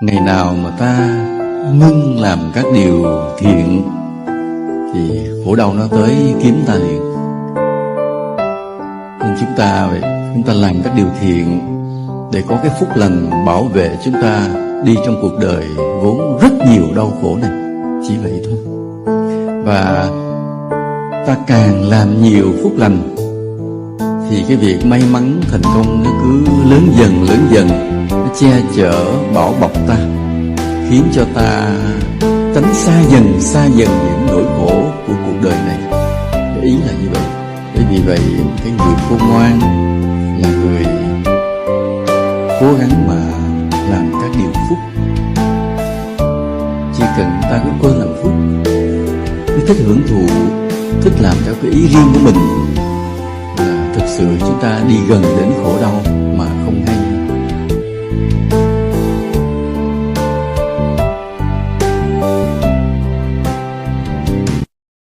Ngày nào mà ta ngưng làm các điều thiện thì khổ đau nó tới kiếm ta liền. Nên chúng ta làm các điều thiện để có cái phúc lành bảo vệ chúng ta đi trong cuộc đời vốn rất nhiều đau khổ này. Chỉ vậy thôi. Và ta càng làm nhiều phúc lành thì cái việc may mắn thành công nó cứ lớn dần, nó che chở bảo bọc ta, khiến cho ta tránh xa dần những nỗi khổ của cuộc đời này. Cái ý là như vậy. Bởi vì vậy cái người khôn ngoan là người cố gắng mà làm các điều phúc. Chỉ cần ta có cố làm phúc, cứ thích hưởng thụ, thích làm theo cái ý riêng của mình, là thực sự chúng ta đi gần đến khổ đau.